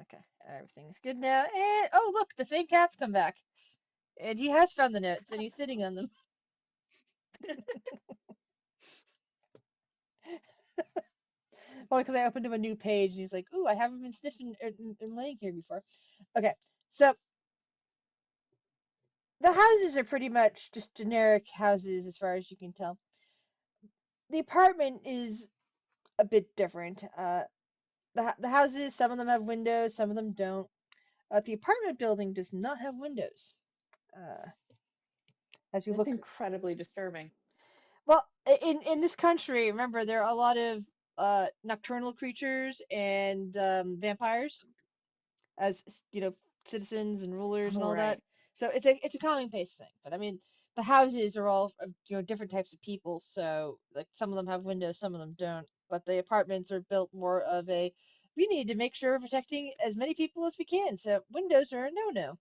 Okay, everything's good now. And oh, look, the fake cat's come back, and he has found the notes, and he's sitting on them. Well, because I opened him a new page, and he's like, "Ooh, I haven't been sniffing and laying here before." Okay, so the houses are pretty much just generic houses as far as you can tell. The apartment is a bit different. The houses, some of them have windows, some of them don't. The apartment building does not have windows. Uh, as you That's look, incredibly disturbing. well, in this country, remember there are a lot of nocturnal creatures and vampires as you know, citizens and rulers and Oh, all that. right. So it's a calming pace thing. But I mean, the houses are all different types of people. So like some of them have windows, some of them don't. But the apartments are built more of a we need to make sure we're protecting as many people as we can. So windows are a no.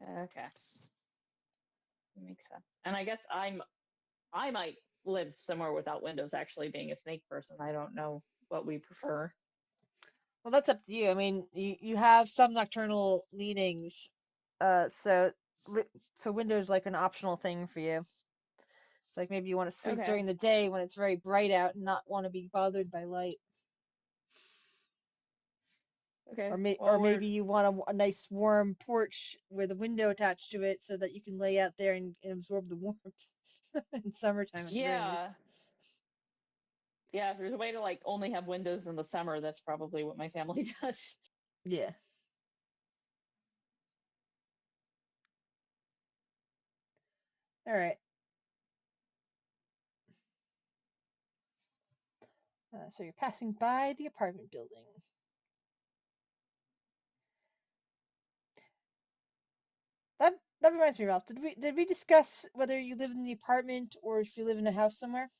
Okay. Makes sense. And I guess I might live somewhere without windows, actually being a snake person. I don't know what we prefer. Well, that's up to you. I mean, you have some nocturnal leanings, so so windows like an optional thing for you. Like maybe you want to sleep Okay. during the day when it's very bright out and not want to be bothered by light. Okay. Or Well, maybe you want a nice warm porch with a window attached to it so that you can lay out there and absorb the warmth. In summertime, it's very nice. yeah. Yeah, if there's a way to like only have windows in the summer, that's probably what my family does. Yeah. All right. So you're passing by the apartment building. That reminds me, Ralph. Did we discuss whether you live in the apartment or if you live in a house somewhere?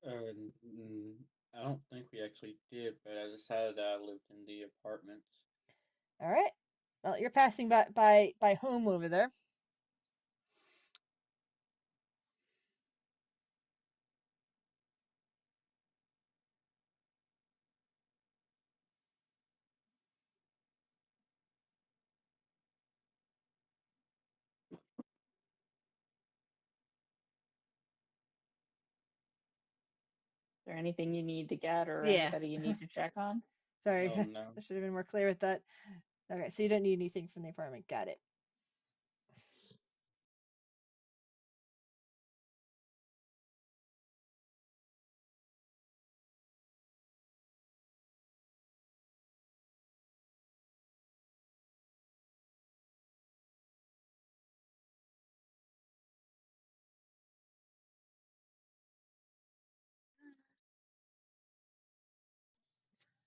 I don't think we actually did, but I decided that I lived in the apartments. All right. Well, you're passing by home over there. Is there anything you need to get or Yeah. anybody you need to check on? Sorry, Oh no. I should have been more clear with that. Okay, so you don't need anything from the apartment. Got it.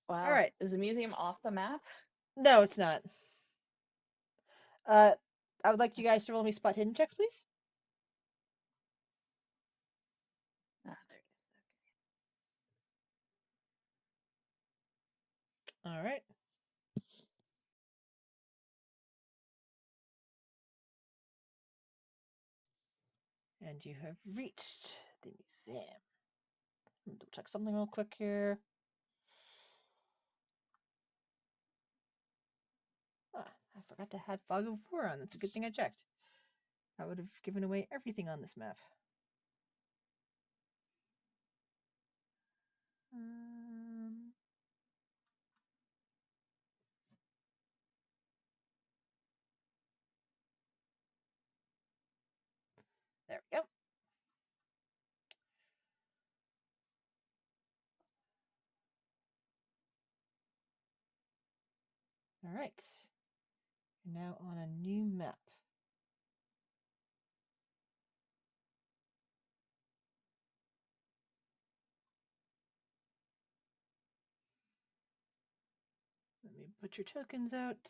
All Wow. right. Is the museum off the map? No, it's not. Uh, I would like you Okay. guys to roll me spot hidden checks, please. Ah, there it is. All right. And you have reached the museum. Let me double check something real quick here. Ah, I forgot to have Fog of War on. That's a good thing I checked. I would have given away everything on this map. Um, there we go. All right. You're now on a new map. Let me put your tokens out.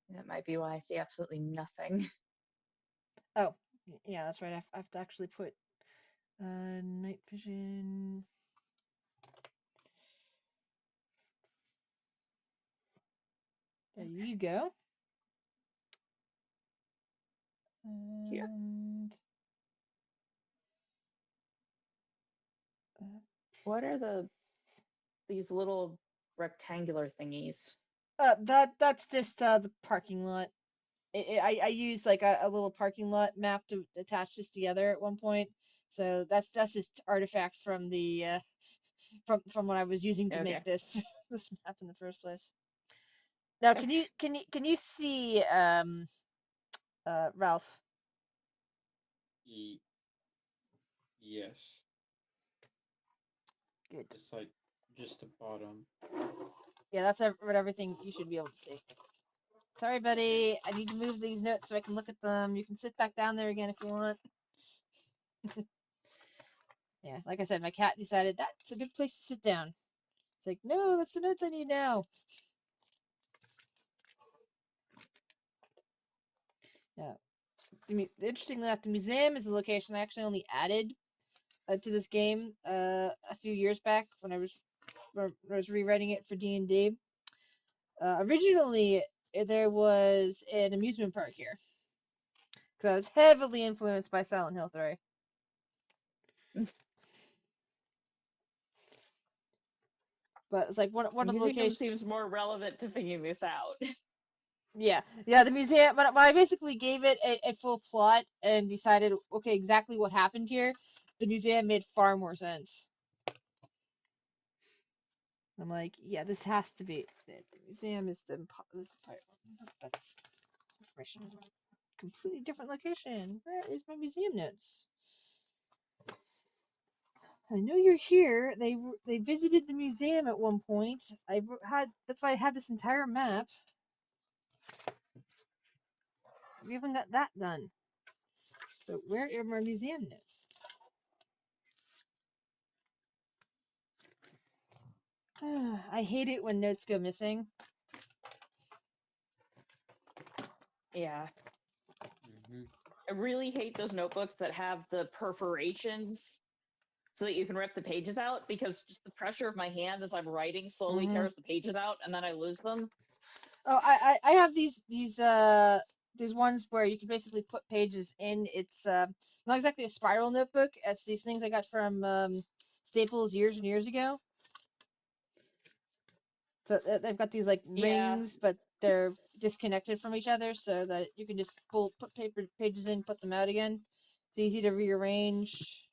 That might be why I see absolutely nothing. Oh, yeah, that's right. I have to actually put night vision. There Okay. you go. Here. And What are these little rectangular thingies? That's just the parking lot. I use like a little parking lot map to attach this together at one point. So that's just artifact from the from what I was using to Okay. make this this map in the first place. Now, can you see Ralph? Yes. Good. It's like just the bottom. Yeah, that's everything you should be able to see. Sorry, buddy. I need to move these notes so I can look at them. You can sit back down there again if you want. Yeah, like I said, my cat decided that's a good place to sit down. It's like, no, that's the notes I need now. Yeah. Interestingly enough, the museum is a location I actually only added to this game a few years back when I was rewriting it for D&D. Originally, there was an amusement park here because I was heavily influenced by Silent Hill 3. But it's like one of the Museum locations. seems more relevant to figuring this out. Yeah, the museum. But when I basically gave it a full plot and decided, okay, exactly what happened here, the museum made far more sense. I'm like, yeah, this has to be the museum is this part. That's information. Completely different location. Where is my museum notes? I know you're here. They visited the museum at one point. That's why I had this entire map. We haven't got that done. So where are my museum notes? I hate it when notes go missing. Yeah. Mm-hmm. I really hate those notebooks that have the perforations so that you can rip the pages out, because just the pressure of my hand as I'm writing slowly tears the pages out and then I lose them. Oh, I have these ones where you can basically put pages in. It's not exactly a spiral notebook. It's these things I got from Staples years and years ago. So they've got these like Yeah. rings, but they're disconnected from each other, so that you can just put pages in, put them out again. It's easy to rearrange.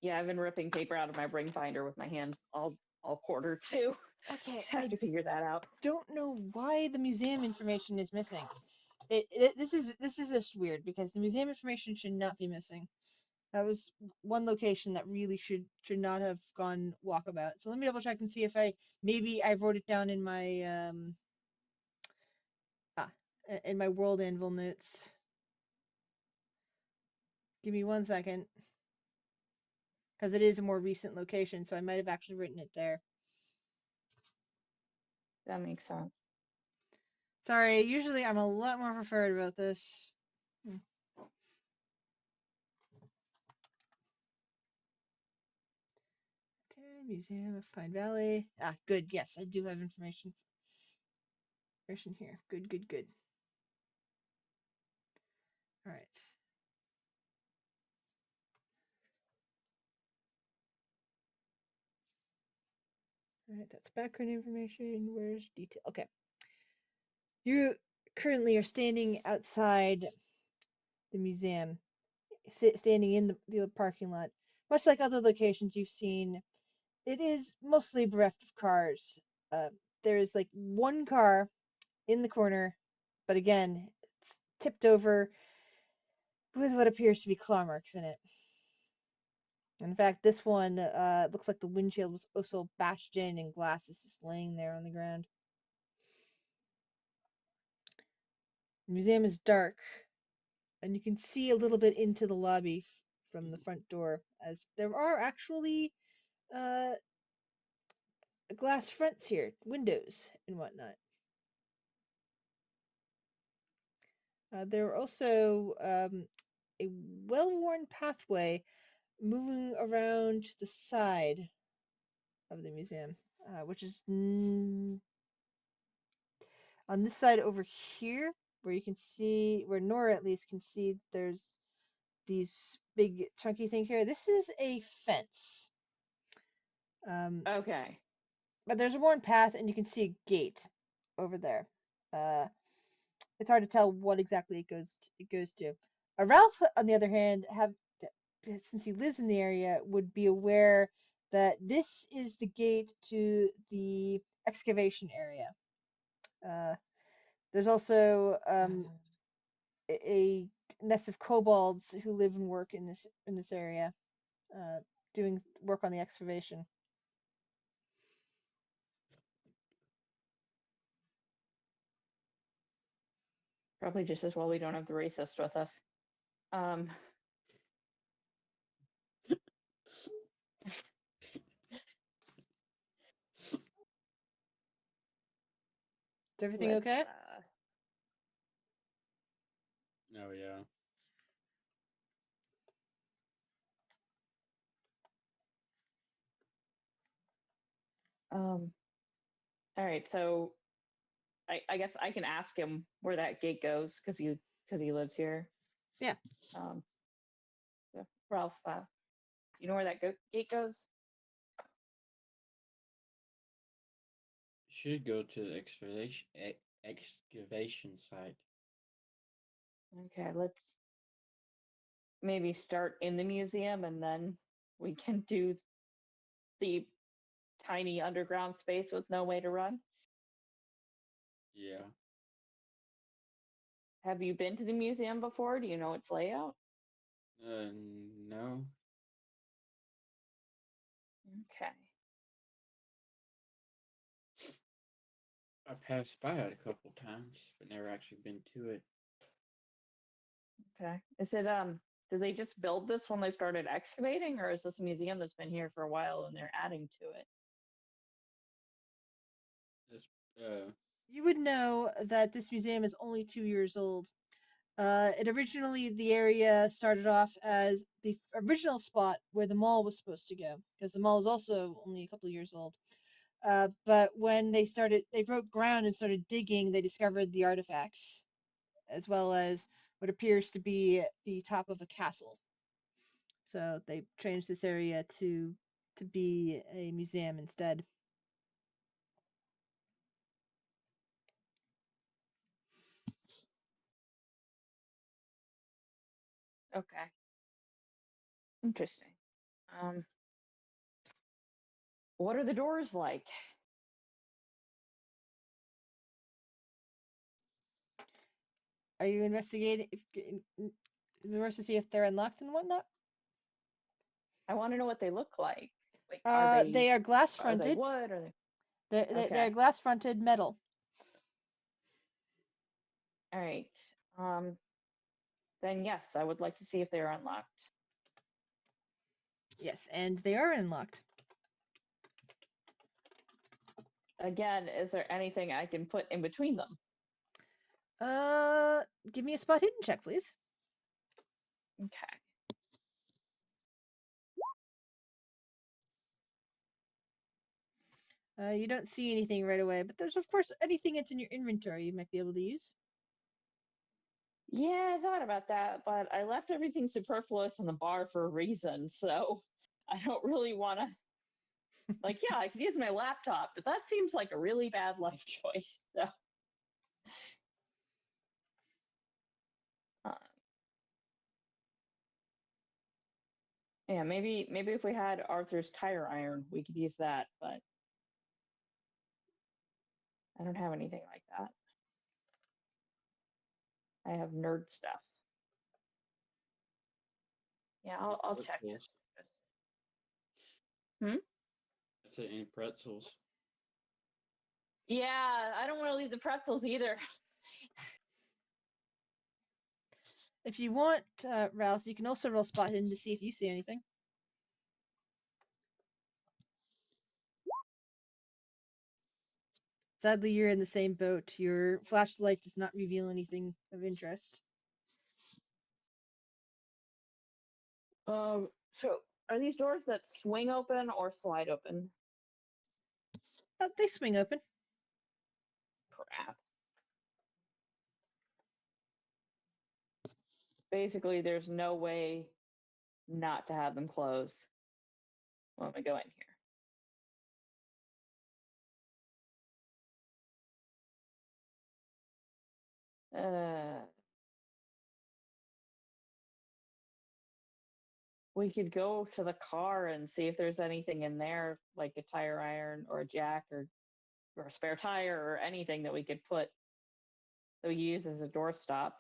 Yeah, I've been ripping paper out of my ring binder with my hand all quarter too. Okay, Have to figure that out. don't know why the museum information is missing. This is just weird because the museum information should not be missing. That was one location that really should not have gone walkabout. So let me double check and see if maybe I wrote it down in my in my World Anvil notes. Give me 1 second, because it is a more recent location, so I might have actually written it there. That makes sense. Sorry, usually I'm a lot more preferred about this. Okay, Museum of Pine Valley. Ah, good. Yes, I do have information here. Good, good, good. All right. All right, that's background information. Where's detail? Okay. You currently are standing outside the museum, standing in the parking lot. Much like other locations you've seen, it is mostly bereft of cars. There is like one car in the corner, but again, it's tipped over with what appears to be claw marks in it. In fact, this one looks like the windshield was also bashed in and glass is just laying there on the ground. The museum is dark, and you can see a little bit into the lobby from the front door, as there are actually uh, glass fronts here, windows and whatnot. There are also a well-worn pathway moving around the side of the museum, which is on this side over here, where you can see, where Nora at least can see, there's these big chunky thing here. This is a fence. Okay. But there's a worn path, and you can see a gate over there. It's hard to tell what exactly it goes to. Ralph, on the other hand, since he lives in the area, would be aware that this is the gate to the excavation area. There's also a nest of kobolds who live and work in this area, doing work on the excavation. Probably just as well we don't have the racist with us. Is everything let's, okay? Oh yeah. All right, so I guess I can ask him where that gate goes because he lives here. Yeah. So Ralph, you know where that gate goes? Should go to the excavation site. Okay, let's maybe start in the museum and then we can do the tiny underground space with no way to run. Yeah. Have you been to the museum before? Do you know its layout? No. Okay. I passed by it a couple times, but never actually been to it. Okay. Is it did they just build this when they started excavating, or is this a museum that's been here for a while and they're adding to it? This, You would know that this museum is only 2 years old. It originally, the area started off as the original spot where the mall was supposed to go, because the mall is also only a couple of years old. But when they broke ground and started digging, they discovered the artifacts, as well as what appears to be the top of a castle. So they changed this area to be a museum instead. Okay. Interesting. What are the doors like? Are you investigating the rest to see if they're unlocked and whatnot? I want to know what they look like. Like, are They are glass they fronted. wood? Are they They're okay? glass fronted metal. All right. Then yes, I would like to see if they are unlocked. Yes, and they are unlocked. Again, is there anything I can put in between them? Give me a spot hidden check, please. Okay. You don't see anything right away, but there's of course anything that's in your inventory you might be able to use. Yeah, I thought about that, but I left everything superfluous in the bar for a reason, so I don't really want to. Like, yeah, I could use my laptop, but that seems like a really bad life choice. So, uh, yeah, maybe if we had Arthur's tire iron, we could use that, but I don't have anything like that. I have nerd stuff. Yeah, I'll check pretzels. just. Hmm. I said any pretzels. Yeah, I don't want to leave the pretzels either. If you want, Ralph, you can also roll spot hidden to see if you see anything. Sadly, you're in the same boat. Your flashlight does not reveal anything of interest. So are these doors that swing open or slide open? They swing open. Crap. Basically, there's no way not to have them close when we go in here. We could go to the car and see if there's anything in there, like a tire iron or a jack or a spare tire or anything that we could put that we use as a doorstop.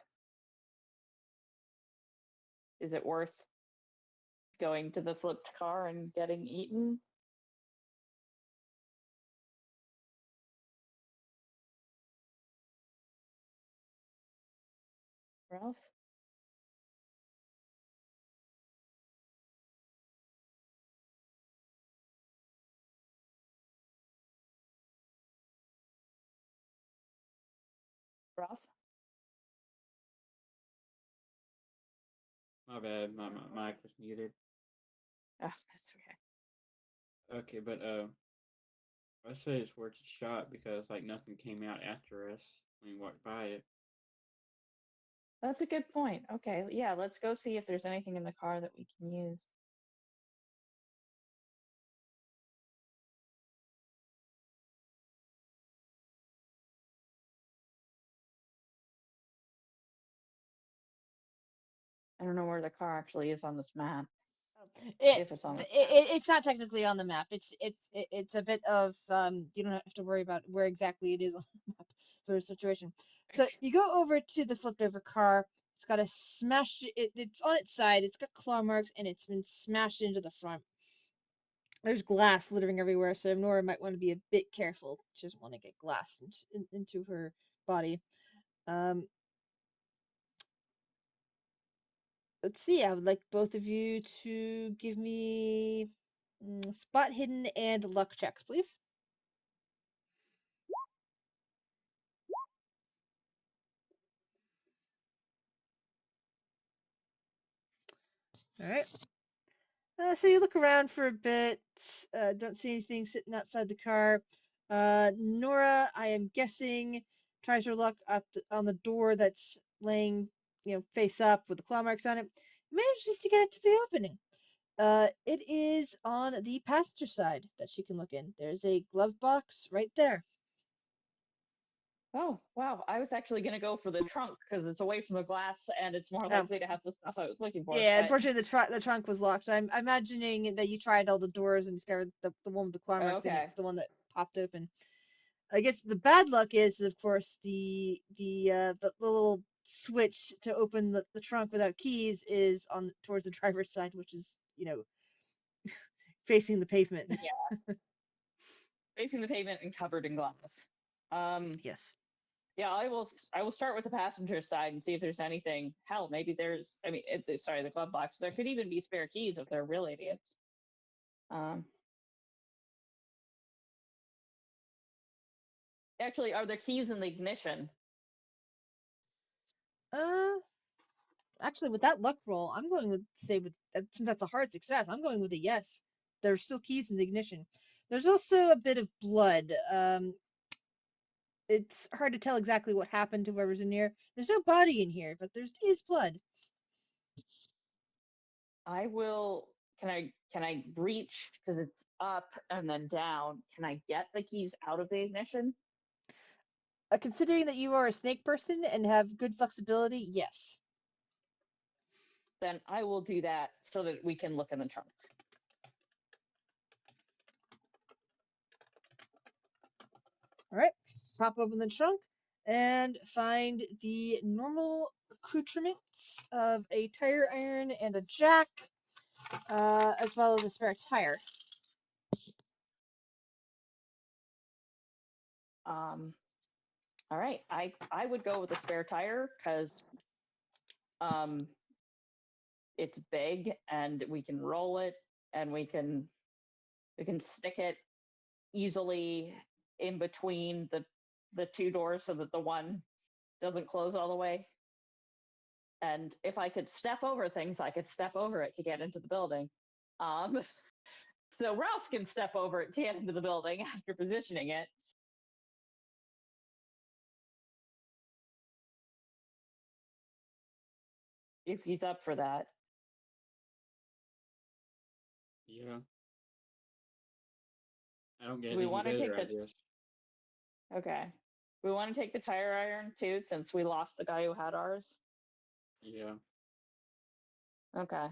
Is it worth going to the flipped car and getting eaten? Ralph? Ralph? My bad. My mic was muted. Oh, that's okay. Okay, but I say it's worth a shot because like nothing came out after us when we walked by it. That's a good point. Okay, yeah, let's go see if there's anything in the car that we can use. I don't know where the car actually is on this map. If it's on the map. It's not technically on the map. It's a bit of you don't have to worry about where exactly it is on the map sort of situation. So you go over to the flipped over car. It's got a smash. It's on its side. It's got claw marks and it's been smashed into the front. There's glass littering everywhere, so Nora might want to be a bit careful. She doesn't want to get glass into her body. Let's see. I would like both of you to give me spot hidden and luck checks, please. All right. So you look around for a bit. Don't see anything sitting outside the car. Nora, I am guessing, tries her luck on the door that's laying, face up with the claw marks on it. Manages to get it to be opening. It is on the passenger side that she can look in. There's a glove box right there. Oh, wow. I was actually going to go for the trunk because it's away from the glass and it's more likely to have the stuff I was looking for. Yeah, but... unfortunately, the trunk was locked. I'm imagining that you tried all the doors and discovered the one with the claw marks in it's the one that popped open. I guess the bad luck is, of course, the little switch to open the trunk without keys is on towards the driver's side, which is facing the pavement. Yeah, facing the pavement and covered in glass. Yes. Yeah, I will start with the passenger side and see if there's anything. Hell, maybe there's. I mean, sorry, the glove box. There could even be spare keys if they're real idiots. Actually, are there keys in the ignition? Actually, with that luck roll, I'm going with since that's a hard success. I'm going with a yes. There's still keys in the ignition. There's also a bit of blood. It's hard to tell exactly what happened to whoever's in here. There's no body in here, but there is blood. I will. Can I reach because it's up and then down? Can I get the keys out of the ignition? Considering that you are a snake person and have good flexibility, yes. Then I will do that so that we can look in the trunk. All right. Pop open the trunk and find the normal accoutrements of a tire iron and a jack, as well as a spare tire. All right. I would go with a spare tire because it's big and we can roll it and we can stick it easily in between the two doors so that the one doesn't close all the way. And if I could step over things, I could step over it to get into the building. So Ralph can step over it to get into the building after positioning it. If he's up for that. Yeah. I don't get We any want to take better the ideas. okay. We want to take the tire iron too, since we lost the guy who had ours. Yeah. Okay.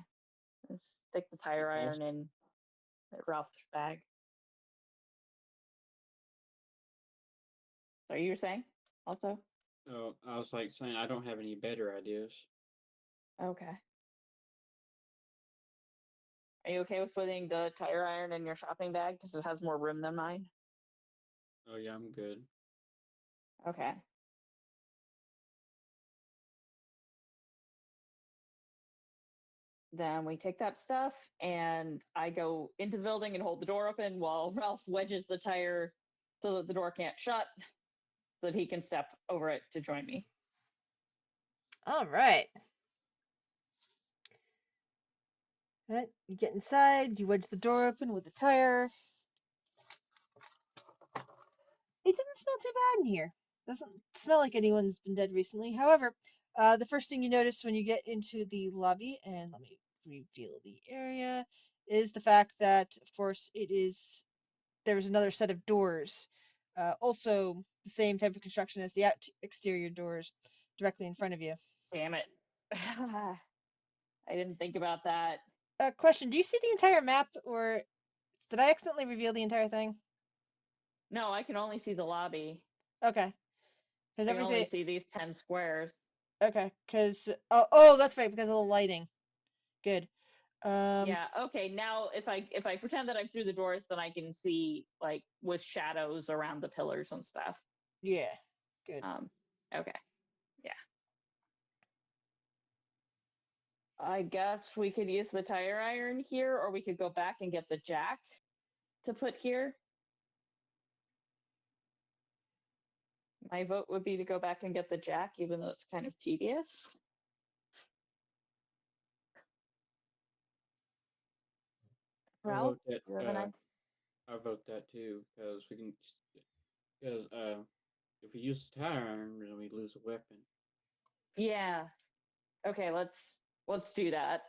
Let's stick the tire iron in Ralph's bag. So you were saying also? Oh, I was like saying I don't have any better ideas. Okay. Are you okay with putting the tire iron in your shopping bag because it has more room than mine? Oh yeah, I'm good. Okay. Then we take that stuff and I go into the building and hold the door open while Ralph wedges the tire so that the door can't shut, so that he can step over it to join me. All right. Right, you get inside, you wedge the door open with the tire. It doesn't smell too bad in here. Doesn't smell like anyone's been dead recently. However, the first thing you notice when you get into the lobby, and let me reveal the area, is the fact that, of course, there's another set of doors. Also, the same type of construction as the exterior doors directly in front of you. Damn it. I didn't think about that. Question: do you see the entire map, or did I accidentally reveal the entire thing? No, I can only see the lobby. Okay. Because I can only everything. see these 10 squares. Okay. Because oh, that's right. Because of the lighting. Good. Yeah, okay. Now if I pretend that I'm through the doors, then I can see like with shadows around the pillars and stuff. Yeah. Good. Okay. Yeah. I guess we could use the tire iron here, or we could go back and get the jack to put here. My vote would be to go back and get the jack, even though it's kind of tedious. I Ralph, vote that. you have an idea? I vote that too because we can. Because if we use the tire iron, then we lose a weapon. Yeah. Okay, let's do that.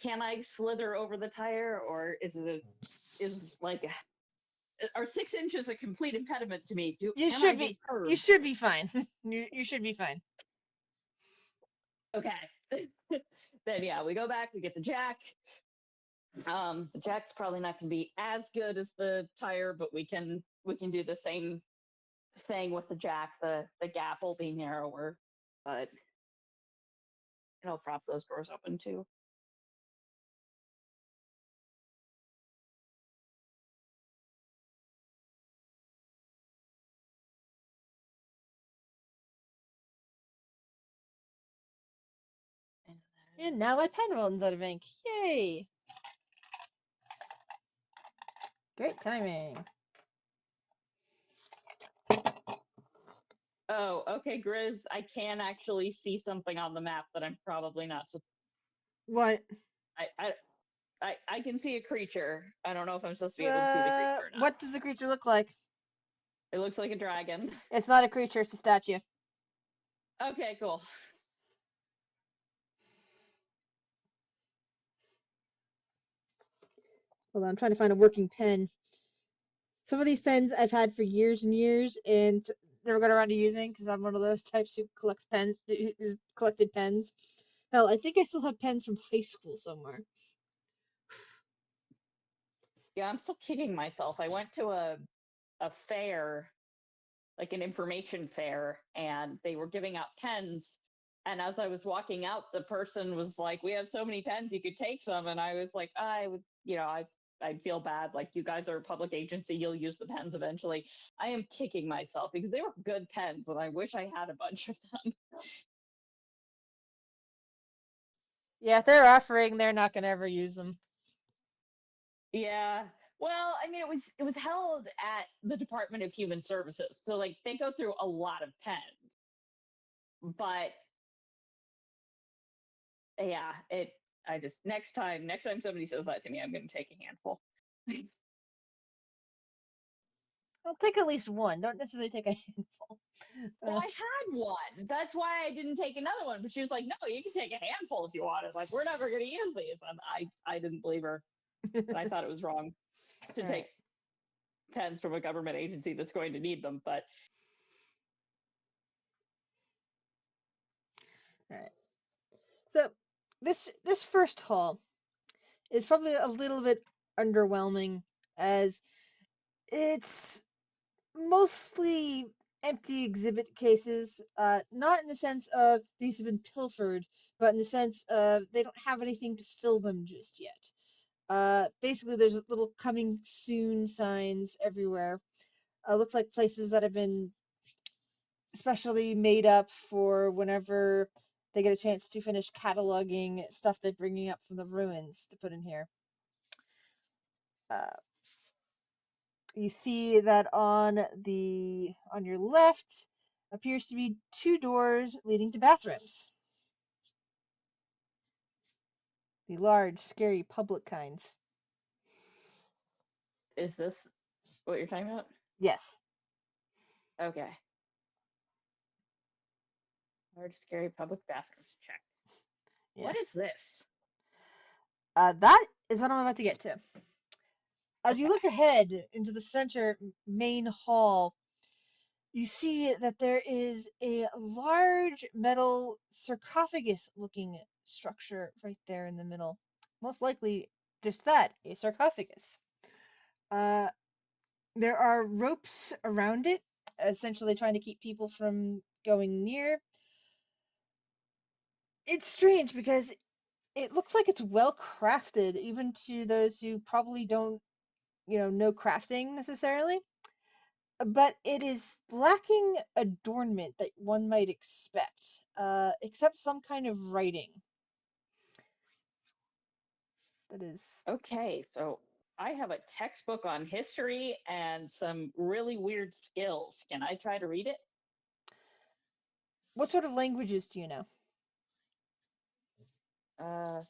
Can I slither over the tire, or is like are 6 inches a complete impediment to me? You Can should I do be. You curves? should be fine. you should be fine. Okay. Then yeah, we go back, we get the jack. The jack's probably not going to be as good as the tire, but we can do the same thing with the jack. The gap will be narrower, but it'll prop those doors open too. And now my pen runs out of ink. Yay! Great timing. Oh, okay, Grizz. I can actually see something on the map that I'm probably not. What? I can see a creature. I don't know if I'm supposed to be able to see the creature or not. What does the creature look like? It looks like a dragon. It's not a creature. It's a statue. Okay, cool. Hold on, I'm trying to find a working pen. Some of these pens I've had for years and years, and never got around to using because I'm one of those types who collected pens. Hell, I think I still have pens from high school somewhere. Yeah, I'm still kicking myself. I went to a fair, like an information fair, and they were giving out pens. And as I was walking out, the person was like, "We have so many pens, you could take some." And I was like, "I would, I'd feel bad. Like, you guys are a public agency, you'll use the pens eventually." I am kicking myself because they were good pens, and I wish I had a bunch of them. Yeah, if they're offering, they're not gonna ever use them. Yeah. Well, I mean, it was held at the Department of Human Services, so like they go through a lot of pens, but yeah, I just next time somebody says that to me, I'm going to take a handful. I'll take at least one. Don't necessarily take a handful. Well, I had one. That's why I didn't take another one. But she was like, no, you can take a handful if you want it. Like, we're never going to use these. And I didn't believe her. And I thought it was wrong to All take right. pens from a government agency that's going to need them. But All right. So this first haul is probably a little bit underwhelming, as it's mostly empty exhibit cases. Not in the sense of these have been pilfered, but in the sense of they don't have anything to fill them just yet. Basically, there's little coming soon signs everywhere. Looks like places that have been specially made up for whenever they get a chance to finish cataloging stuff they're bringing up from the ruins to put in here. Uh, you see that on your left appears to be two doors leading to bathrooms. The large, scary public kinds. is this what you're talking about? Yes. Okay. Large, scary public bathrooms. Check. Yeah. What is this? That is what I'm about to get to. As you Okay. look ahead into the center main hall, you see that there is a large metal sarcophagus looking structure right there in the middle. Most likely just that, a sarcophagus. Uh, there are ropes around it, essentially trying to keep people from going near. It's strange because it looks like it's well crafted, even to those who probably don't, know crafting necessarily. But it is lacking adornment that one might expect, except some kind of writing. That is. Okay, so I have a textbook on history and some really weird skills. Can I try to read it? What sort of languages do you know?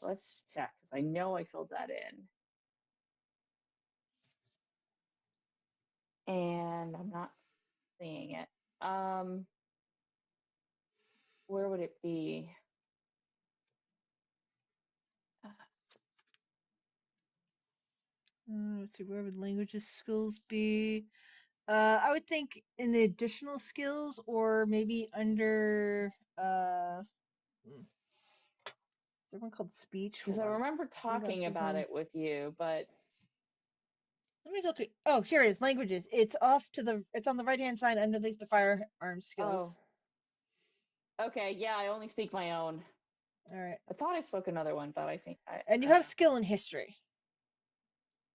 Let's check because I know I filled that in. And I'm not seeing it. Where would it be? Let's see, where would languages skills be? I would think in the additional skills, or maybe under. Is there one called speech? Because Hold I on. remember Maybe that's talking the about thing. it with you, but Let me look at. Oh, here it is. Languages. It's off to the. It's on the right hand side underneath the firearm skills. okay, yeah, I only speak my own. All right. I thought I spoke another one, but I think And you have skill in history.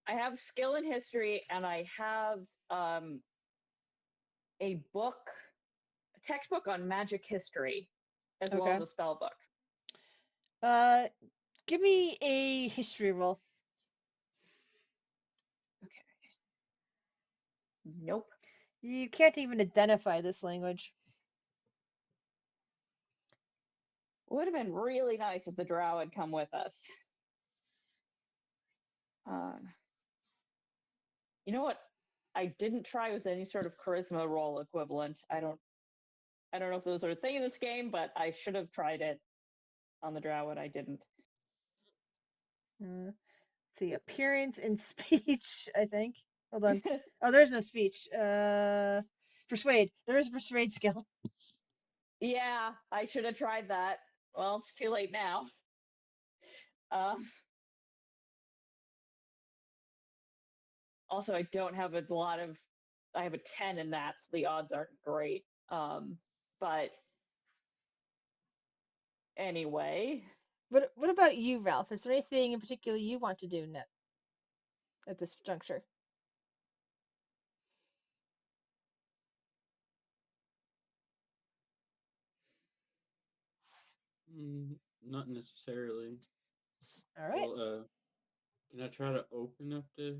I have skill in history, and I have a book, a textbook on magic history, as well as Okay. a spell book. Uh, give me a history roll. Okay. Nope. You can't even identify this language. Would have been really nice if the drow had come with us. Uh, you know what? I didn't try was any sort of charisma roll equivalent. I don't know if those are a thing in this game, but I should have tried it on the drow and I didn't. Let's see, appearance and speech, I think. Hold on. Oh, there's no speech. Persuade. There is a persuade skill. Yeah, I should have tried that. Well, it's too late now. Also, I don't have a lot of. I have a 10 in that, so the odds aren't great. But anyway, What about you, Ralph? Is there anything in particular you want to do at this juncture? Not necessarily. All right. Well, can I try to open up the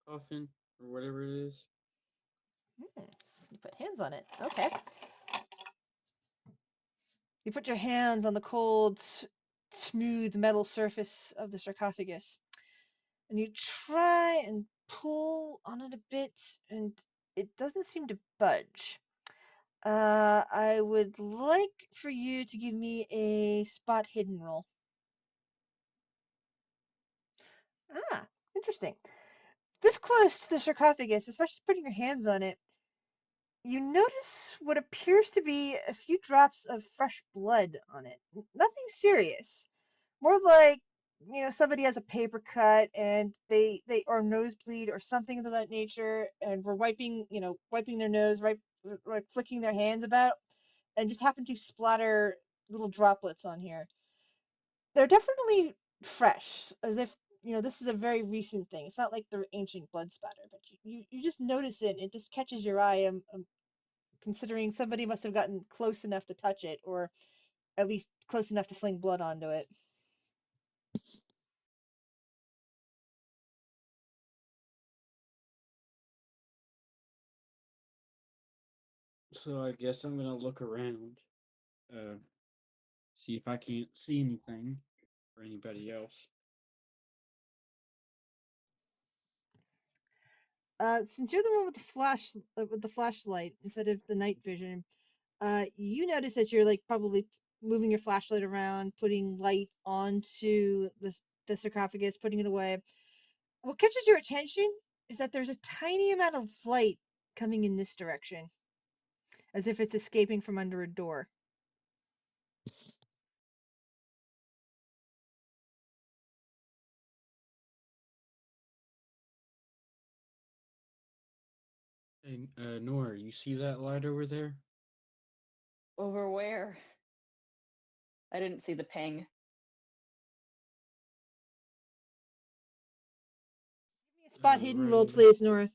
coffin or whatever it is? You put hands on it. Okay. You put your hands on the cold, smooth metal surface of the sarcophagus, and you try and pull on it a bit, and it doesn't seem to budge. I would like for you to give me a spot hidden roll. Ah, interesting. This close to the sarcophagus, especially putting your hands on it, you notice what appears to be a few drops of fresh blood on it. Nothing serious. More like, somebody has a paper cut and they or nosebleed or something of that nature and were wiping their nose, right, like flicking their hands about and just happen to splatter little droplets on here. They're definitely fresh, as if this is a very recent thing. It's not like they're ancient blood spatter, but you just notice it. It just catches your eye. Considering somebody must have gotten close enough to touch it, or at least close enough to fling blood onto it. So I guess I'm gonna look around, uh, see if I can't see anything or anybody else. Since you're the one with the flashlight instead of the night vision, you notice that you're like probably moving your flashlight around, putting light onto the sarcophagus, putting it away. What catches your attention is that there's a tiny amount of light coming in this direction, as if it's escaping from under a door. Hey, Nora, you see that light over there? Over where? I didn't see the ping. Give me a spot hidden Right roll, over. please, Nora.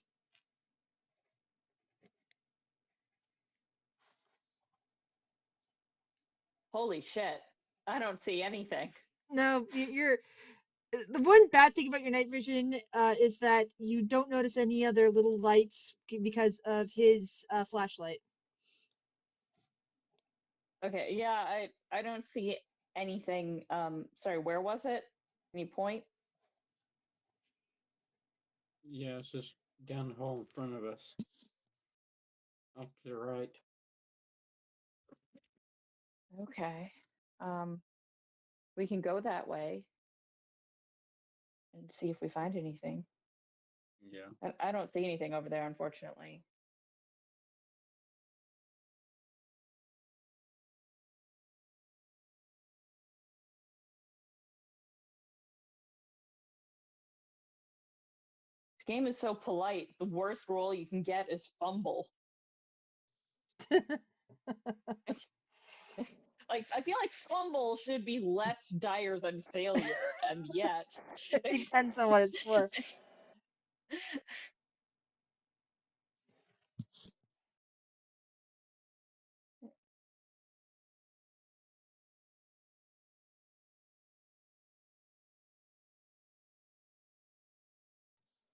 Holy shit. I don't see anything. No, you're the one bad thing about your night vision is that you don't notice any other little lights because of his flashlight. Okay, yeah, I don't see anything. Sorry, where was it? Any point? Yeah, it's just down the hall in front of us. Off to the right. Okay. Um, we can go that way and see if we find anything. Yeah. I don't see anything over there, unfortunately. This game is so polite. The worst roll you can get is fumble. Like, I feel like fumble should be less dire than failure, and yet. It depends on what it's for.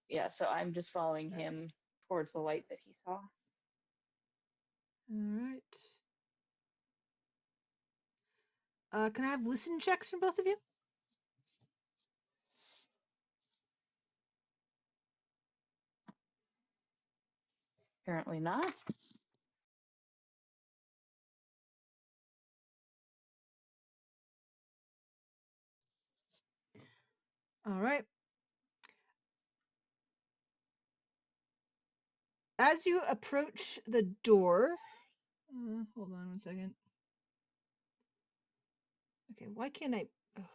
Yeah, so I'm just following him towards the light that he saw. All right. Can I have listen checks from both of you? Apparently not. All right. As you approach the door, hold on 1 second. Okay, why can't I? Ugh.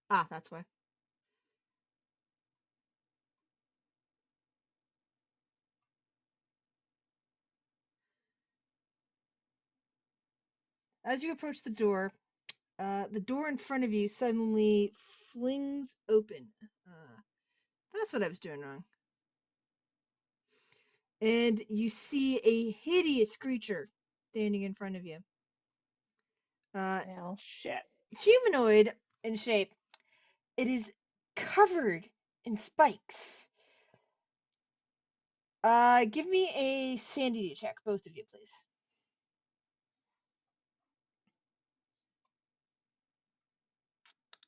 Ah, that's why. As you approach the door in front of you suddenly flings open. That's what I was doing wrong. And you see a hideous creature standing in front of you. Well, shit. Humanoid in shape. It is covered in spikes. Give me a sanity check, both of you, please.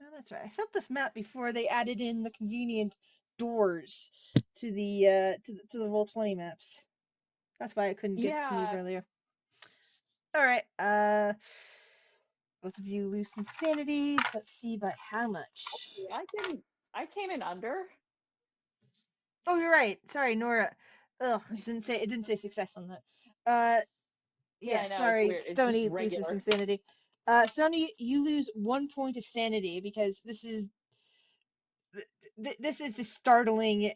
Oh, that's right. I set this map before they added in the convenient doors to the Roll20 maps. That's why I couldn't get to move Yeah. earlier. All right. Both of you lose some sanity. Let's see by how much. I came in under. Oh, you're right. Sorry, Nora. Ugh, it didn't say success on that. Yeah, Yeah, I know, it's sorry. weird. It's just Stony loses regular. some sanity. Stony, you lose 1 point of sanity because this is just startling,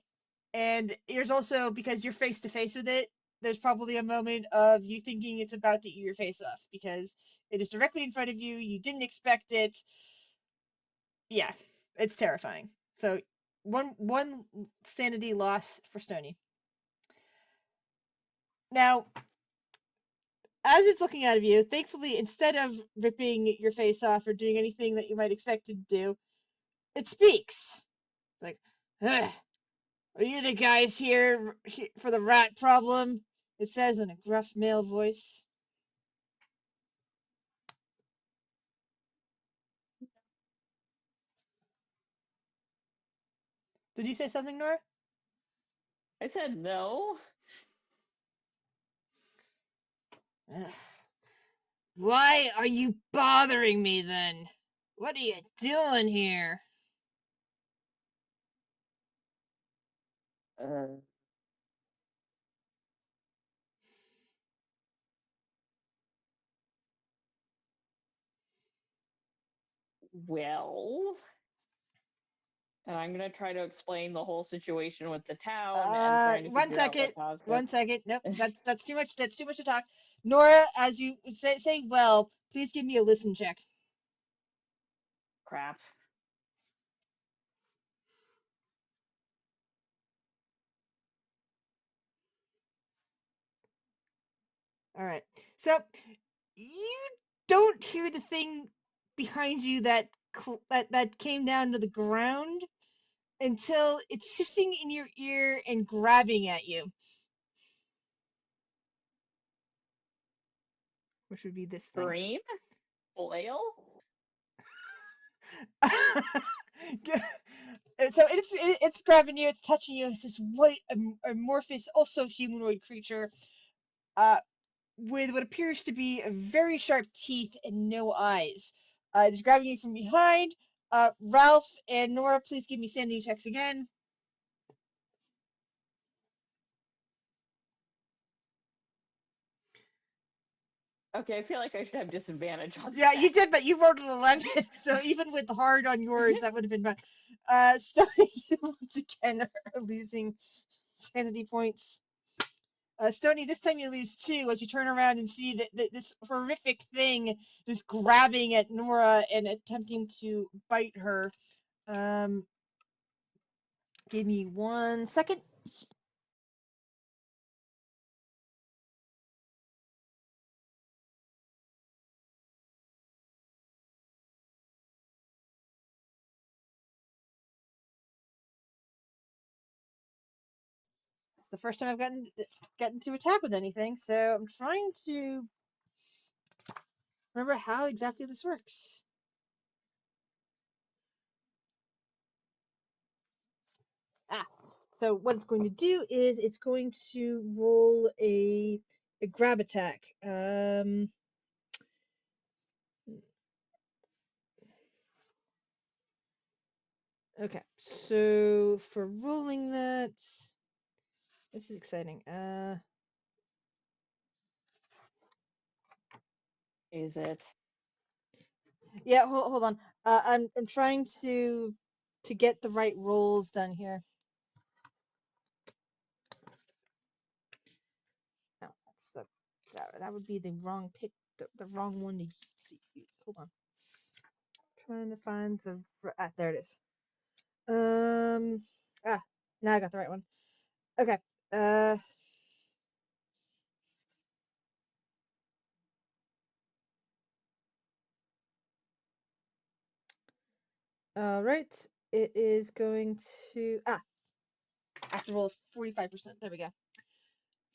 and there's also, because you're face to face with it, there's probably a moment of you thinking it's about to eat your face off because it is directly in front of you. You didn't expect it. Yeah, it's terrifying. So one sanity loss for Stony. Now, as it's looking out of you, thankfully, instead of ripping your face off or doing anything that you might expect it to do, it speaks. It's like, "Ugh, are you the guys here for the rat problem?" It says in a gruff male voice. Did you say something, Nora? I said no. Ugh. Why are you bothering me then? What are you doing here? Well, and I'm gonna try to explain the whole situation with the town and trying to One figure out second. what caused it. 1 second. Nope, that's too much. That's too much to talk. Nora, as you say, well, please give me a listen check. Crap. All right. So you don't hear the thing behind you that that came down to the ground until it's hissing in your ear and grabbing at you. Which would be this thing. Scream? Flail? So it's grabbing you, it's touching you. It's this white amorphous, also humanoid creature, with what appears to be very sharp teeth and no eyes. It's grabbing you from behind. Ralph and Nora, please give me sanity checks again. Okay, I feel like I should have disadvantage on Yeah, that. you did, but you rolled an 11, so even with the hard on yours, that would have been fine. Stony, you once again are losing sanity points. Stony, this time you lose 2 as you turn around and see that this horrific thing just grabbing at Nora and attempting to bite her. Give me 1 second. It's the first time I've gotten to attack with anything, so I'm trying to remember how exactly this works. So what it's going to do is it's going to roll a grab attack. Okay, so for rolling that, this is exciting. Is it? Yeah, hold on. I'm trying to get the right rolls done here. No, that's that would be the wrong pick, the wrong one to use. Hold on. Trying to find there it is. Now I got the right one. Okay. All right. It is going to I have to roll 45%. There we go.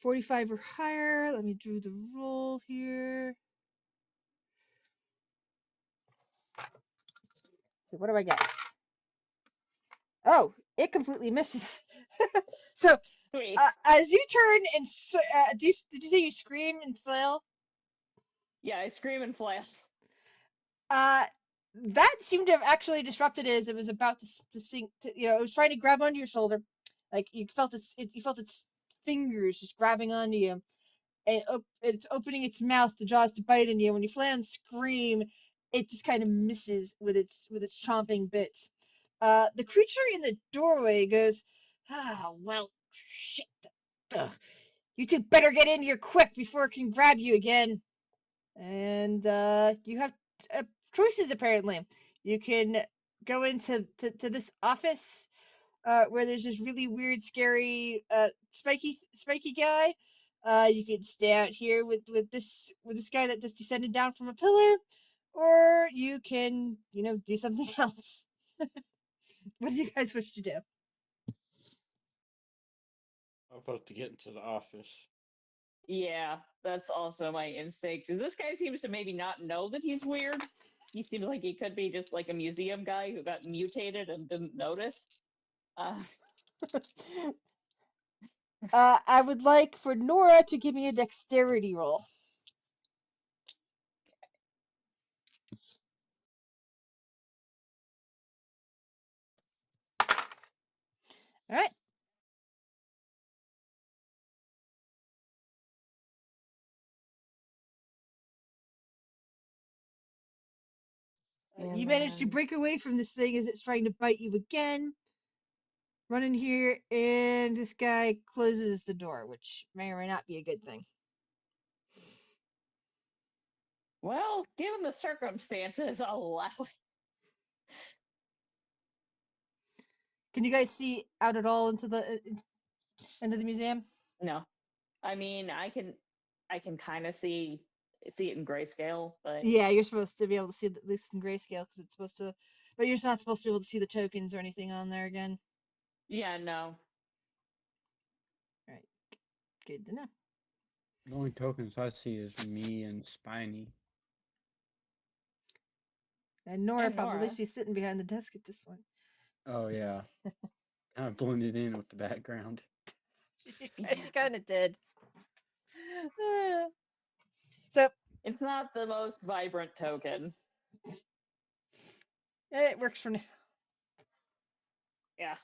45 or higher. Let me do the roll here. So what do I get? Oh, it completely misses. So Sweet. as you turn and did you say you scream and flail? Yeah, I scream and flail. That seemed to have actually disrupted it as it was about to sink. It was trying to grab onto your shoulder, like you felt you felt its fingers just grabbing onto you, and it's opening its mouth, the jaws to bite into you. When you flail and scream, it just kind of misses with its chomping bits. The creature in the doorway goes, well, shit. Ugh. You two better get in here quick before it can grab you again. And you have choices apparently. You can go into this office where there's this really weird, scary, spiky guy. You could stay out here with this guy that just descended down from a pillar, or you can do something else. What do you guys wish to do? I'm about to get into the office. Yeah, that's also my instinct. 'Cause this guy seems to maybe not know that he's weird. He seems like he could be just like a museum guy who got mutated and didn't notice. Uh, I would like for Nora to give me a dexterity roll. All right. You and manage to then break away from this thing as it's trying to bite you again. Run in here, and this guy closes the door, which may or may not be a good thing. well, given the circumstances, I'll allow it. Can you guys see out at all into the museum? No. I mean, I can kind of see it in grayscale, but Yeah, you're supposed to be able to see it at least in grayscale because it's supposed to, but you're just not supposed to be able to see the tokens or anything on there again. yeah, no. All right, good to know. The only tokens I see is me and Spiny. And Nora And probably Nora. she's sitting behind the desk at this point. Oh yeah, kind of blended in with the background. She Yeah. kind of did. So It's not the most vibrant token. it works for now. Yeah.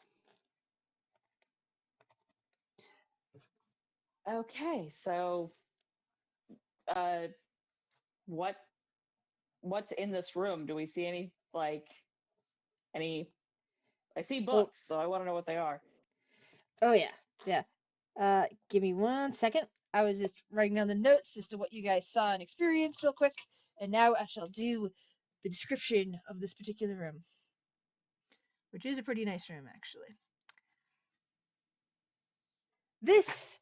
Okay, so uh what what's in this room? Do we see any I see Well, books, so I want to know what they are. oh yeah. Give me 1 second. I was just writing down the notes as to what you guys saw and experienced real quick, and now I shall do the description of this particular room, which is a pretty nice room actually. This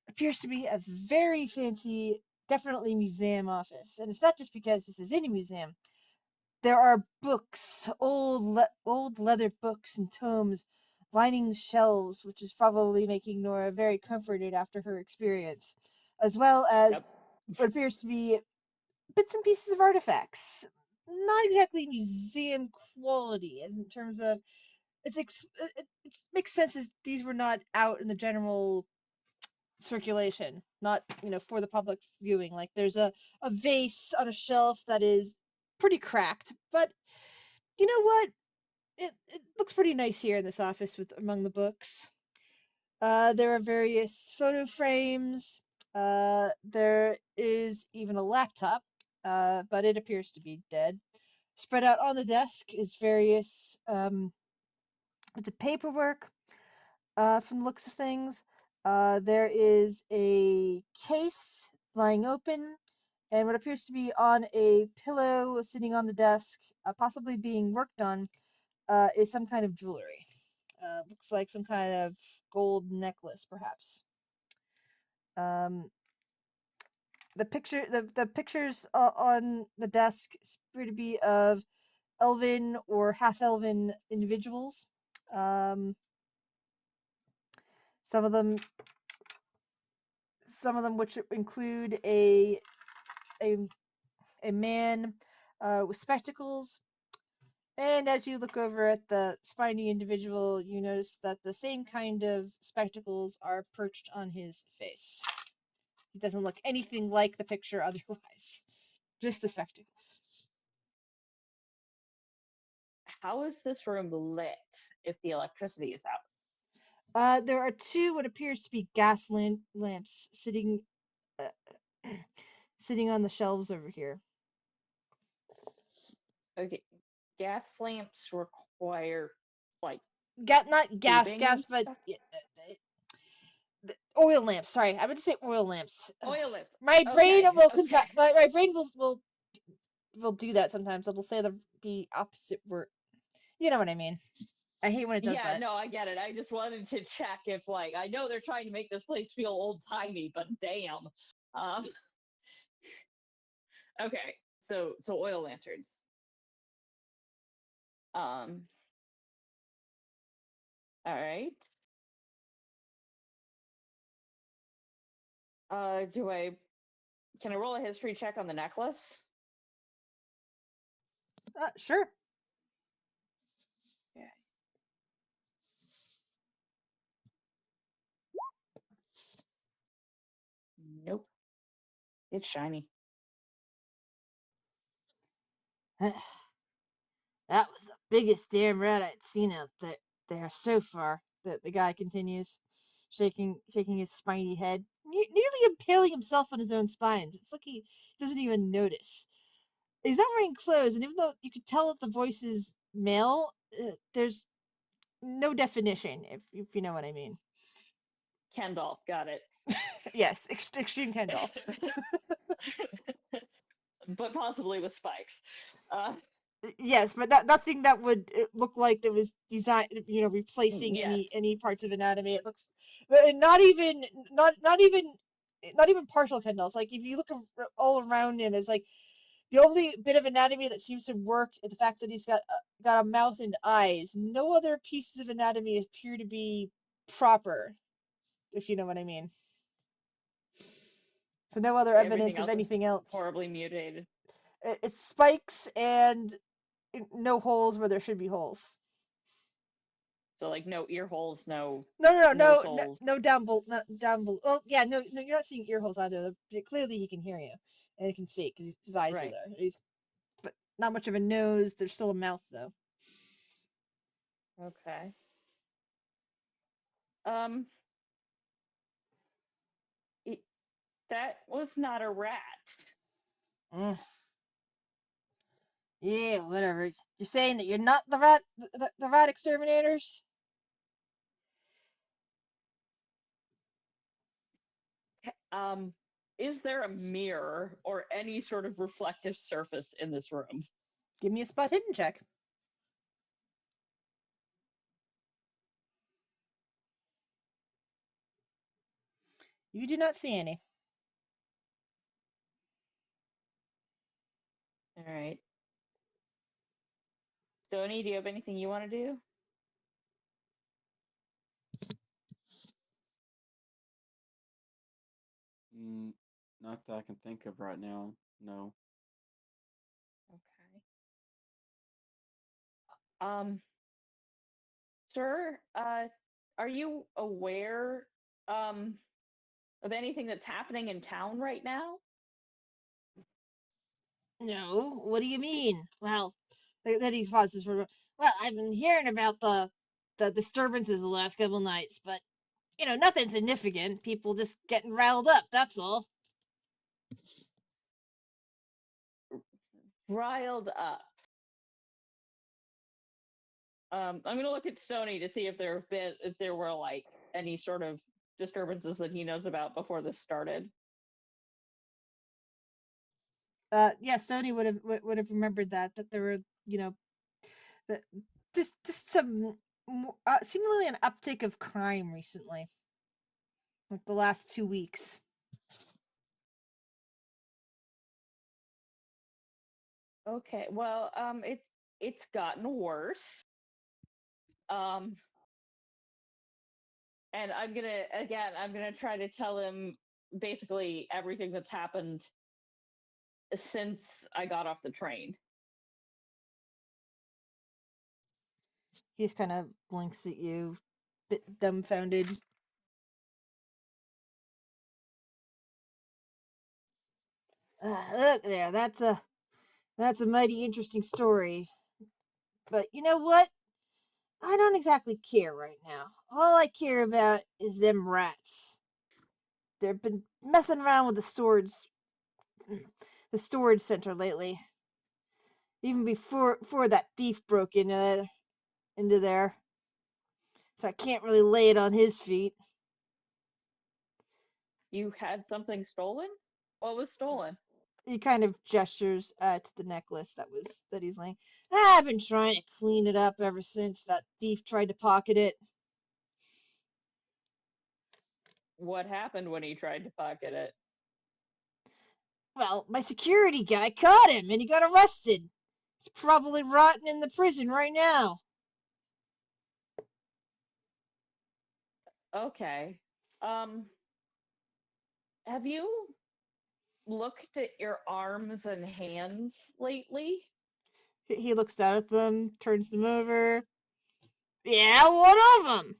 appears to be a very fancy, definitely museum office, and it's not just because this is in a museum. There are books, old leather books and tomes lining the shelves, which is probably making Nora very comforted after her experience, as well as Yep. what appears to be bits and pieces of artifacts. Not exactly museum quality, as in terms of it makes sense as these were not out in the general circulation, not for the public viewing. Like there's a vase on a shelf that is pretty cracked, but you know what? It looks pretty nice here in this office with among the books. There are various photo frames. There is even a laptop, but it appears to be dead. Spread out on the desk is various it's a paperwork from the looks of things. There is a case lying open, and what appears to be on a pillow sitting on the desk, possibly being worked on, is some kind of jewelry. Looks like some kind of gold necklace, perhaps. Um, the pictures on the desk appear to be of elven or half elven individuals. Um, some of them which include a a man with spectacles, And as you look over at the spiny individual, you notice that the same kind of spectacles are perched on his face. He doesn't look anything like the picture otherwise. Just the spectacles. How is this room lit if the electricity is out? There are two what appears to be gas lamps sitting sitting on the shelves over here. Okay, gas lamps require like Not gas, tubing and but stuff? oil lamps. Sorry, I meant to say oil lamps. Oil lamps. My brain Okay, will okay. my brain will do that sometimes. It'll say the opposite word. You know what I mean? I hate when it does Yeah, that. no, I get it. I just wanted to check if, like, I know they're trying to make this place feel old timey, but damn. Um, okay, so oil lanterns. Um, all right. Can I roll a history check on the necklace? Sure. Yeah. Nope. It's shiny. That was the biggest damn rat I'd seen out there so far. The guy continues, shaking his spiny head, nearly impaling himself on his own spines. It's like he doesn't even notice. He's not wearing clothes, and even though you could tell that the voice is male, there's no definition, if you know what I mean. Kendall, got it. Yes, extreme Kendall. But possibly with spikes. Yes, but nothing that would look like that was designed, replacing Yes. any parts of anatomy. It looks not even not even partial Kendalls. Like if you look all around him, it's like the only bit of anatomy that seems to work is the fact that he's got a mouth and eyes. No other pieces of anatomy appear to be proper, if you know what I mean. So no other evidence Everything of else is anything else. horribly mutated. It's spikes and no holes where there should be holes. So like no ear holes, no No holes. down below. Down below. Well, yeah, no, you're not seeing ear holes either. Clearly, he can hear you and he can see because his eyes are Right. there. But not much of a nose. There's still a mouth though. Okay. Um, that was not a rat. Mm. Yeah, whatever. You're saying that you're not the rat, the rat exterminators? Is there a mirror or any sort of reflective surface in this room? Give me a spot hidden check. You do not see any. All right. Stoney, do you have anything you want to do? Not that I can think of right now. No. Okay. Sir, are you aware of anything that's happening in town right now? No, what do you mean? Well, then he pauses for. Well, I've been hearing about the disturbances the last couple nights, but nothing significant. People just getting riled up. That's all. Riled up. I'm gonna look at Stoney to see if there were like any sort of disturbances that he knows about before this started. Yeah, Sony would have remembered that there were that just some seemingly an uptick of crime recently, like the last 2 weeks. Okay, well, it's gotten worse. Um, and I'm gonna try to tell him basically everything that's happened since I got off the train. He just kind of blinks at you, bit dumbfounded. Look there, that's a mighty interesting story. But you know what? I don't exactly care right now. All I care about is them rats. They've been messing around with the storage center lately. Even before that thief broke into there. So I can't really lay it on his feet. You had something stolen? What was stolen? He kind of gestures to the necklace that he's laying. I've been trying to clean it up ever since that thief tried to pocket it. What happened when he tried to pocket it? Well, my security guy caught him and he got arrested. He's probably rotting in the prison right now. Okay. Um, have you looked at your arms and hands lately? He looks down at them, turns them over. Yeah, what of them?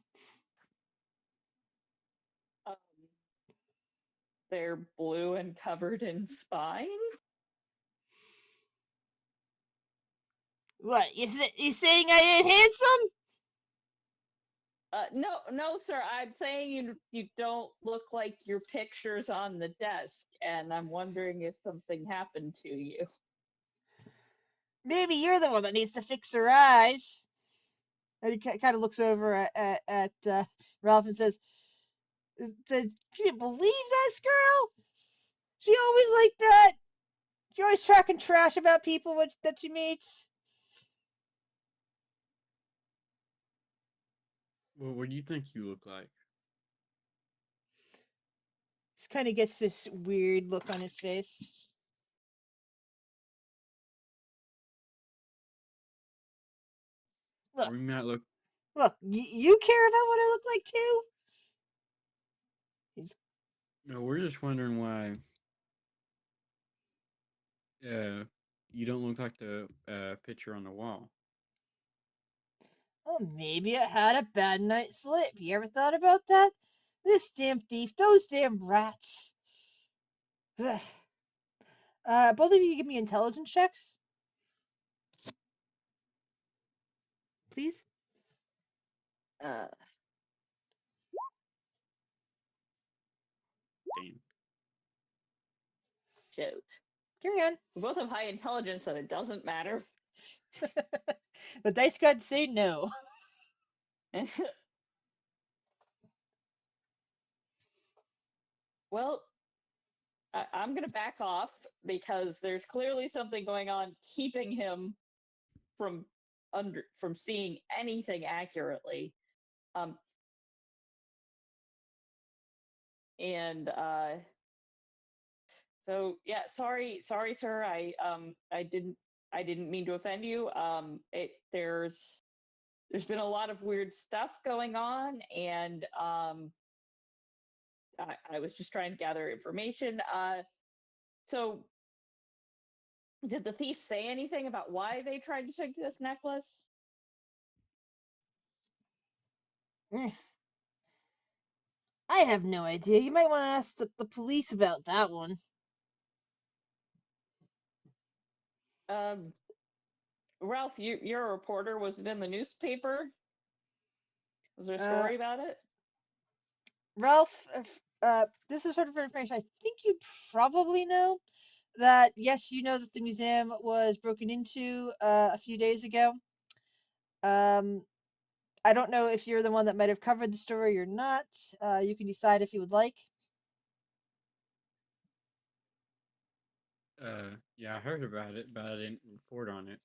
Um, they're blue and covered in spine. What, you saying I ain't handsome? No, no, sir. I'm saying you don't look like your pictures on the desk, and I'm wondering if something happened to you. Maybe you're the one that needs to fix her eyes. And he kind of looks over at Ralph and says, "Can you believe this girl? She always like that. She always talking trash about people that she meets." Well, what do you think you look like? He kind of gets this weird look on his face. Look, We might look. you care about what I look like too? He's, No, we're just wondering why. You don't look like the picture on the wall. oh, maybe I had a bad night's sleep. You ever thought about that? This damn thief, those damn rats. Both of you give me intelligence checks, please. Uh, Damn. shoot. Carry on. We both have high intelligence, and it doesn't matter. The dice gods say no. Well, I'm gonna back off because there's clearly something going on keeping him from from seeing anything accurately. Um, and so yeah, sorry, sir. I didn't mean to offend you. There's been a lot of weird stuff going on, and I was just trying to gather information. So did the thief say anything about why they tried to take this necklace? Mm, I have no idea. You might want to ask the police about that one. Um, Ralph, you're a reporter. Was it in the newspaper? Was there a Uh, story about it? Ralph, this is sort of information I think you probably know. That yes, you know that the museum was broken into a few days ago. Um, I don't know if you're the one that might have covered the story or not. You can decide if you would like. Yeah, I heard about it, but I didn't report on it.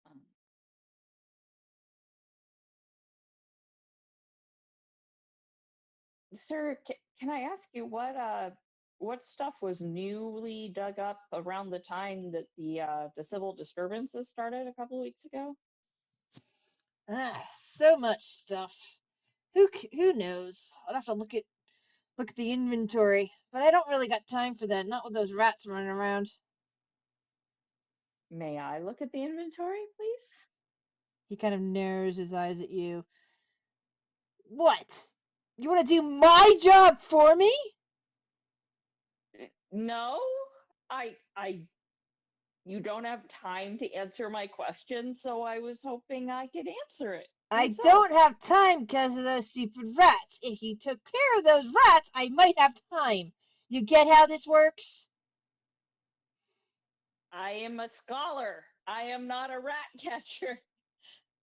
Um, Sir, can I ask you what stuff was newly dug up around the time that the civil disturbances started a couple of weeks ago? So much stuff. Who knows? I'd have to look at the inventory, but I don't really got time for that. Not with those rats running around. May I look at the inventory, please? He kind of narrows his eyes at you. What? You want to do my job for me? No, I you don't have time to answer my question, so I was hoping I could answer it I myself. don't have time because of those stupid rats. If you took care of those rats, I might have time. You get how this works? I am a scholar. I am not a rat catcher.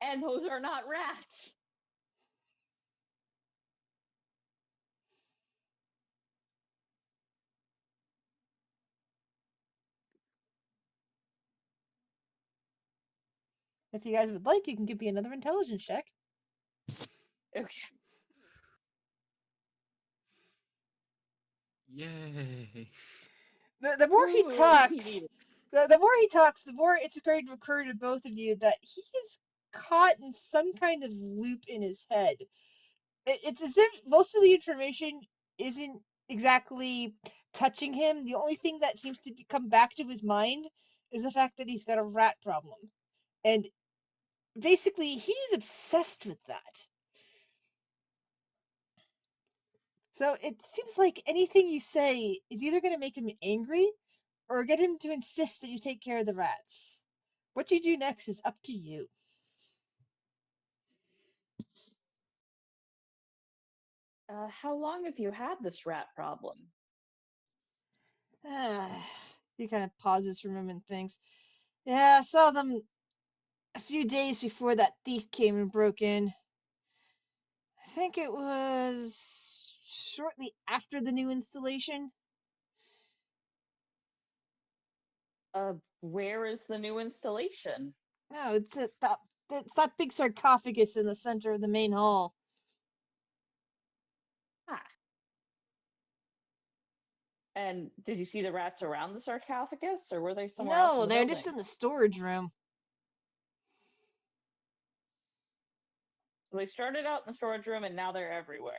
And those are not rats. If you guys would like, you can give me another intelligence check. Okay. Yay. The more he Ooh, talks, the more he talks, the more it's going to occur to both of you that he is caught in some kind of loop in his head. It's as if most of the information isn't exactly touching him. The only thing that seems to come back to his mind is the fact that he's got a rat problem. And basically, he's obsessed with that. So it seems like anything you say is either going to make him angry or get him to insist that you take care of the rats. What you do next is up to you. How long have you had this rat problem? He kind of pauses for a moment and thinks. Yeah, I saw them a few days before that thief came and broke in. I think it was shortly after the new installation. Where is the new installation? No, it's that big sarcophagus in the center of the main hall. Ah. And did you see the rats around the sarcophagus, or were they somewhere else in No, the they're building? just in the storage room. So they started out in the storage room, and now they're everywhere.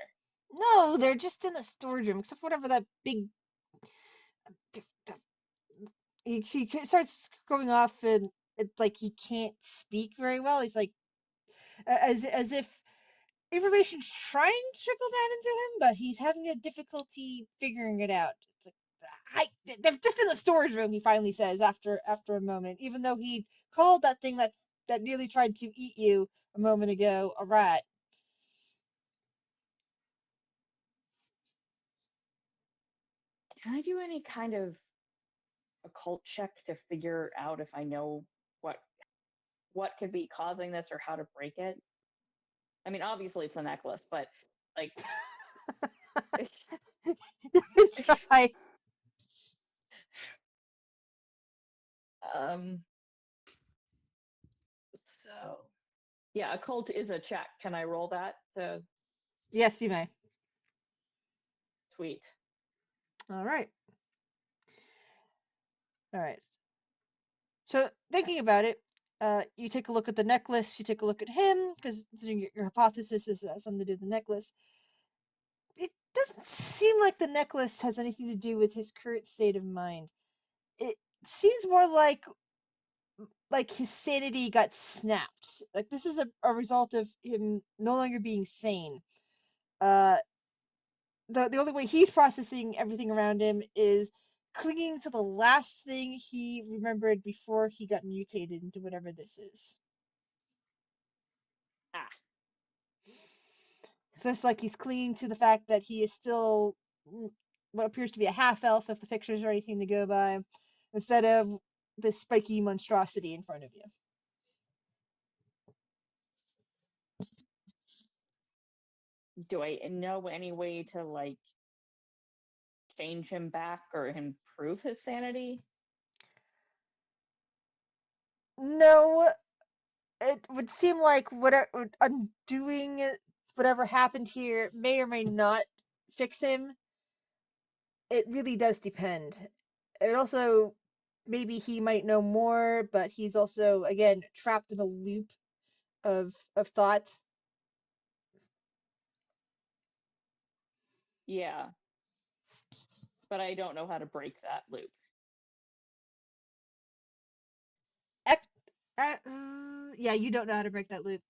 No, they're just in the storage room, except whatever that big. He starts going off, and it's like he can't speak very well. He's like, as if information's trying to trickle down into him, but he's having a difficulty figuring it out. It's like, they're just in the storage room. He finally says after a moment, even though he called that thing that nearly tried to eat you a moment ago a rat. Can I do any kind of occult check to figure out if I know what could be causing this or how to break it? I mean, obviously it's a necklace, but like, You can try. so yeah, occult is a check. Can I roll that to Yes, you may. tweet? All right. All right. So thinking about it, you take a look at the necklace. You take a look at him because your hypothesis is something to do with the necklace. It doesn't seem like the necklace has anything to do with his current state of mind. It seems more like his sanity got snapped. Like this is a result of him no longer being sane. Uh, the only way he's processing everything around him is clinging to the last thing he remembered before he got mutated into whatever this is. Ah, So it's like he's clinging to the fact that he is still what appears to be a half elf, if the pictures are anything to go by, instead of this spiky monstrosity in front of you. do I know any way to like change him back or improve his sanity? No, it would seem like whatever undoing whatever happened here may or may not fix him. it really does depend. It also maybe he might know more, but he's also again trapped in a loop of thoughts. Yeah. But I don't know how to break that loop. Yeah, you don't know how to break that loop.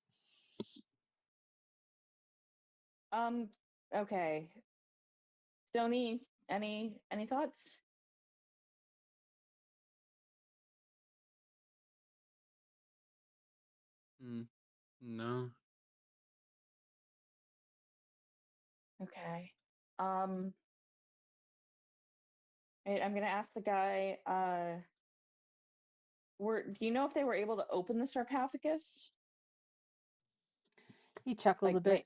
Okay. Stony, any thoughts? No. Okay. Um, I'm gonna ask the guy, do you know if they were able to open the sarcophagus? He chuckled Like, a bit.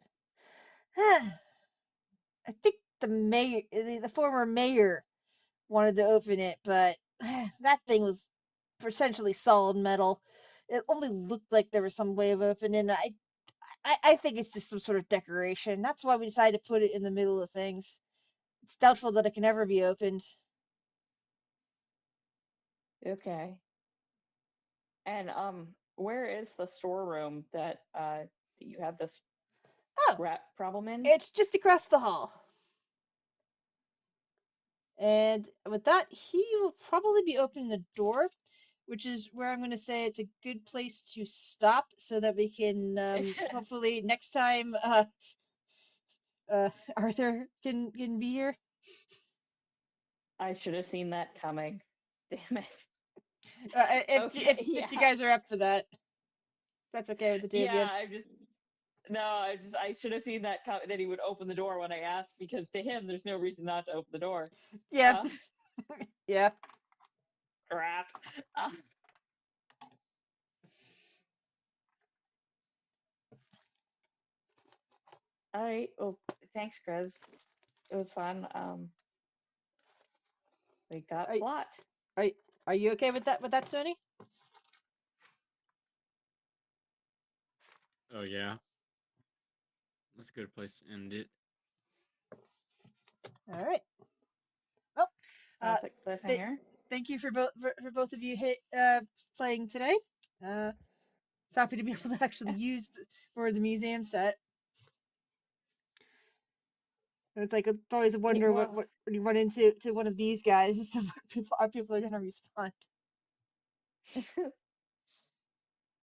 I think the former mayor wanted to open it, but that thing was potentially solid metal. It only looked like there was some way of opening it. I think it's just some sort of decoration. That's why we decided to put it in the middle of things. It's doubtful that it can ever be opened. okay. And where is the storeroom that you have this Oh, rat problem in? it's just across the hall. And with that, he will probably be opening the door, which is where I'm going to say it's a good place to stop so that we can hopefully next time Arthur can be here. I should have seen that coming. Damn it. If Okay, yeah. you guys are up for that, that's okay with the two of you. Yeah, I should have seen that that he would open the door when I asked, because to him there's no reason not to open the door. Yeah, Uh, yeah. crap. Uh, all right. Well, thanks, Chris. It was fun. We got Are, plot. are are you okay with that? With that, Sony? Oh yeah. That's a good place to end it. All right. Well, Classic cliffhanger. thank you for both of you playing today. It's happy to be able to actually use for the museum set. It's like it's always a wonder Well, what when you run into one of these guys, so how people are going to respond.